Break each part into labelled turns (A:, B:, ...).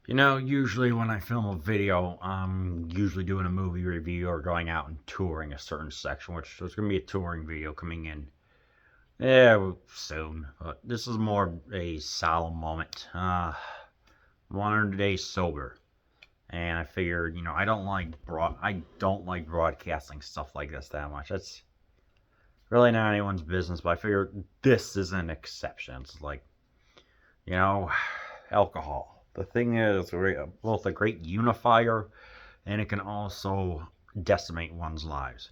A: Usually when I film a video, I'm usually doing a movie review or going out and touring a certain section, which there's going to be a touring video coming in. Yeah, soon. But this is more a solemn moment. 100 days sober. And I figured, I don't like broadcasting stuff like this that much. That's really not anyone's business, but I figured this is an exception. It's like, you know, alcohol. The thing is, both a great unifier and it can also decimate one's lives.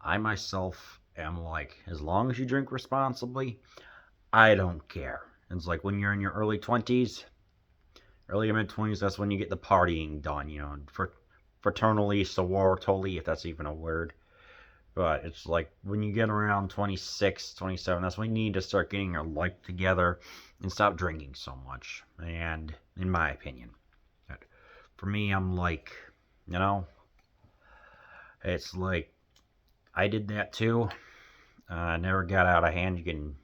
A: I myself am like, as long as you drink responsibly, I don't care. It's like when you're in your early 20s, early to mid 20s, that's when you get the partying done, fraternally, sorority, if that's even a word. But it's like when you get around 26, 27, that's when you need to start getting your life together and stop drinking so much. And in my opinion, for me, I'm like, you know, it's like I did that too. Never got out of hand. You can,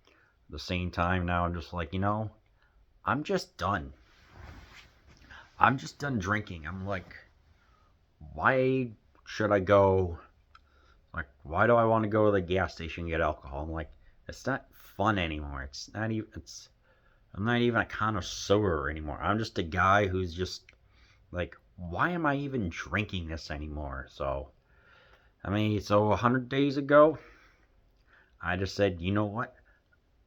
A: at the same time, now I'm just like, I'm just done. I'm just done drinking. I'm like, why should I go? Like, why do I want to go to the gas station and get alcohol? I'm like, it's not fun anymore. It's not even. I'm not even a connoisseur anymore. I'm just a guy who's just like, why am I even drinking this anymore? So 100 days ago, I just said, you know what?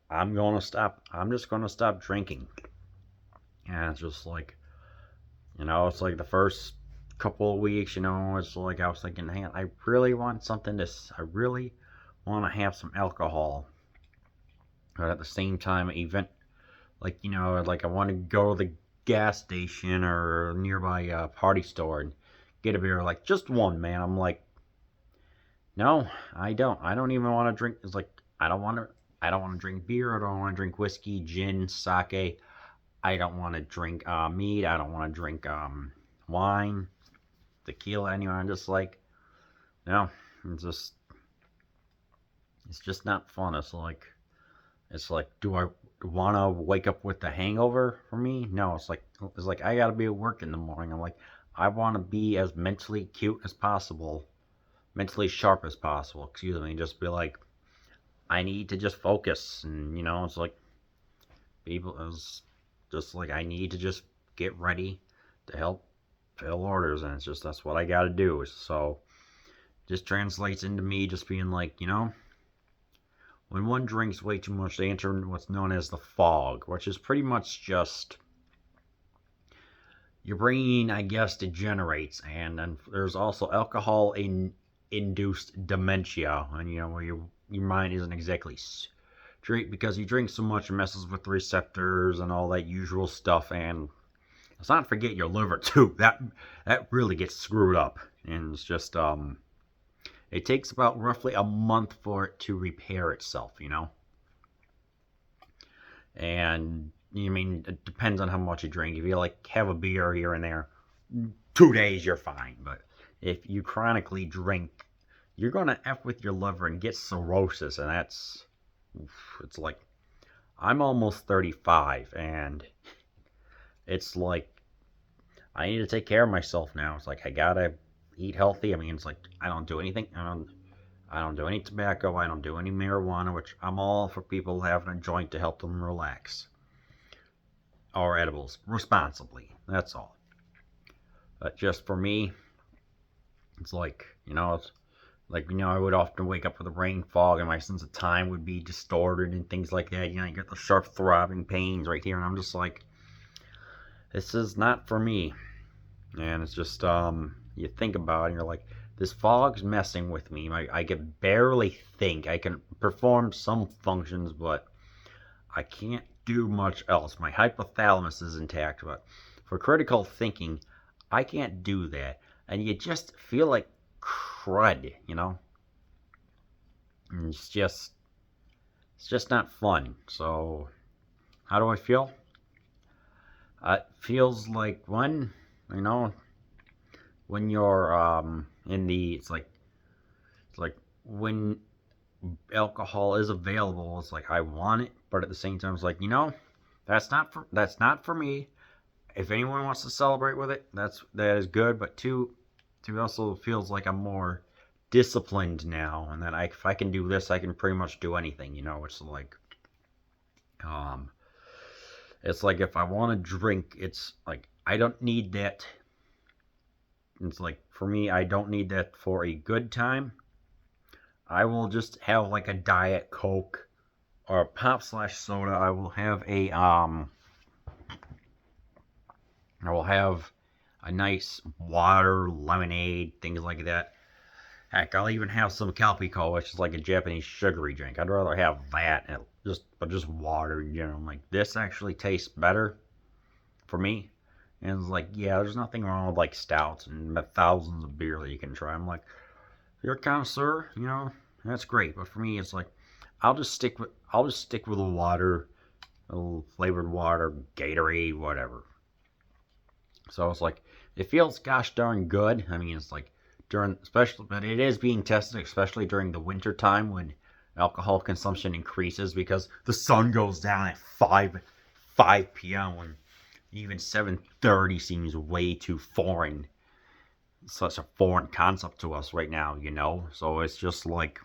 A: I'm going to stop. I'm just going to stop drinking. And it's just like, it's like the first couple of weeks, it's like I was thinking, hey, I really want I really want to have some alcohol. But at the same time, even, like I want to go to the gas station or nearby party store and get a beer, like just one, man. I'm like, no, I don't. I don't even want to drink. It's like I don't want to. I don't want to drink beer. I don't want to drink whiskey, gin, sake. I don't want to drink mead. I don't want to drink wine, tequila. Anyway, I'm just like, no, it's just not fun. It's like, do I want to wake up with the hangover for me? No, it's like I gotta be at work in the morning. I'm like, I want to be as mentally cute as possible, mentally sharp as possible. Excuse me, just be like, I need to just focus, and it's like people is just like I need to just get ready to help fill orders, and it's just that's what I got to do. So just translates into me just being like, when one drinks way too much, they enter what's known as the fog, which is pretty much just your brain, I guess, degenerates, and then there's also alcohol induced dementia, and where your mind isn't exactly straight because you drink so much, it messes with the receptors and all that usual stuff, and let's not forget your liver too. That really gets screwed up, and it's just it takes about roughly a month for it to repair itself. And it depends on how much you drink. If you like have a beer here and there, 2 days you're fine. But if you chronically drink, you're gonna f with your liver and get cirrhosis, and it's like I'm almost 35, and it's like I need to take care of myself now. It's like I gotta eat healthy. It's like I don't do anything. I don't do any tobacco. I don't do any marijuana, which I'm all for people having a joint to help them relax. Or edibles responsibly. That's all. But just for me, it's like, it's like, I would often wake up with a brain fog and my sense of time would be distorted and things like that. You get the sharp throbbing pains right here. And I'm just like, this is not for me. And it's just, you think about it and you're like, this fog's messing with me. I can barely think. I can perform some functions, but I can't do much else. My hypothalamus is intact, but for critical thinking, I can't do that. And you just feel like crud, And it's just not fun. So, how do I feel? It feels like when you're in the it's like when alcohol is available, it's like I want it, but at the same time it's like, that's not for me. if anyone wants to celebrate with it, that is good. But two also feels like I'm more disciplined now, and that if I can do this, I can pretty much do anything. Um, it's like if I want to drink, it's like I don't need that. It's like for me, I don't need that for a good time. I will just have like a diet Coke or a pop slash soda. I will have a nice water, lemonade, things like that. Heck, I'll even have some Calpico, which is like a Japanese sugary drink. I'd rather have that and just water, Like this actually tastes better for me. And it's like, yeah, there's nothing wrong with like stouts and thousands of beer that you can try. I'm like, you're a connoisseur, that's great. But for me, it's like, I'll just stick with the water, a little flavored water, Gatorade, whatever. So it's like, it feels gosh darn good. I mean, it's like but it is being tested, especially during the winter time when alcohol consumption increases because the sun goes down at 5 p.m. when even 7:30 seems way too foreign. Such a foreign concept to us right now. So it's just like,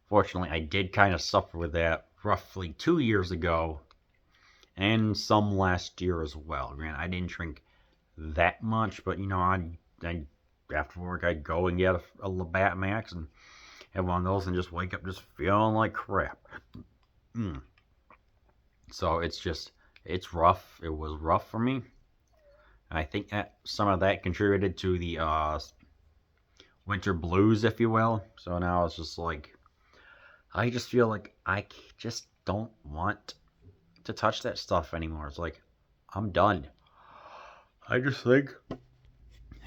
A: fortunately, I did kind of suffer with that roughly 2 years ago and some last year as well. Granted, I didn't drink that much, but I after work I'd go and get a Labatt Max and have one of those and just wake up just feeling like crap. So it's rough. It was rough for me. And I think that some of that contributed to the winter blues, if you will. So now it's just like, I just feel like I just don't want to touch that stuff anymore. It's like, I'm done. I just think,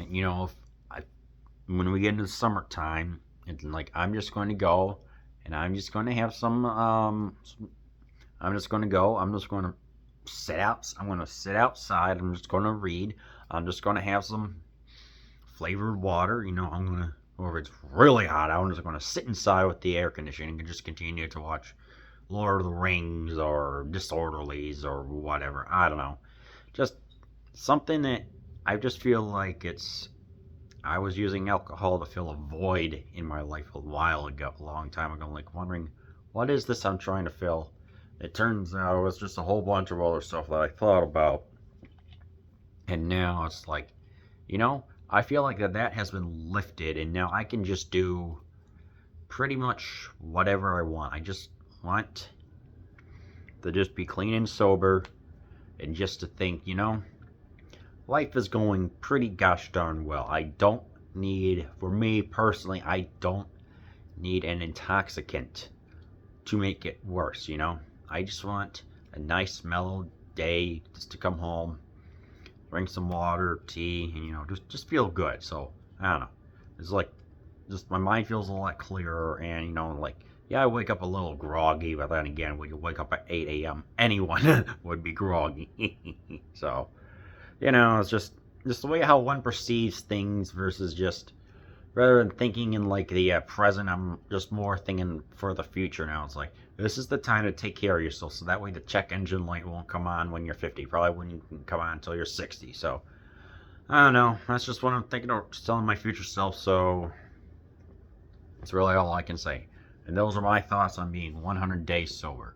A: if when we get into the summertime, it's like I'm just going to go and I'm just going to have I'm just going to go. I'm just going to sit out. I'm going to sit outside. I'm just going to read. I'm just going to have some flavored water. I'm going to, or if it's really hot, I'm just going to sit inside with the air conditioning and just continue to watch Lord of the Rings or Disorderlies or whatever. I don't know. Just something that I just feel like I was using alcohol to fill a void in my life a while ago, a long time ago, like wondering, what is this I'm trying to fill? It turns out it was just a whole bunch of other stuff that I thought about. And now it's like, I feel like that has been lifted, and now I can just do pretty much whatever I want. I just want to just be clean and sober, and just to think, life is going pretty gosh darn well. For me personally, I don't need an intoxicant to make it worse, I just want a nice mellow day just to come home, drink some water, tea, and just feel good. So I don't know. It's like just my mind feels a lot clearer, and like, yeah, I wake up a little groggy, but then again, when you wake up at 8 a.m., anyone would be groggy. So it's just the way how one perceives things versus just rather than thinking in like the present, I'm just more thinking for the future now. It's like, this is the time to take care of yourself, so that way the check engine light won't come on when you're 50. Probably wouldn't come on until you're 60. So I don't know. That's just what I'm thinking of telling my future self. So that's really all I can say. And those are my thoughts on being 100 days sober.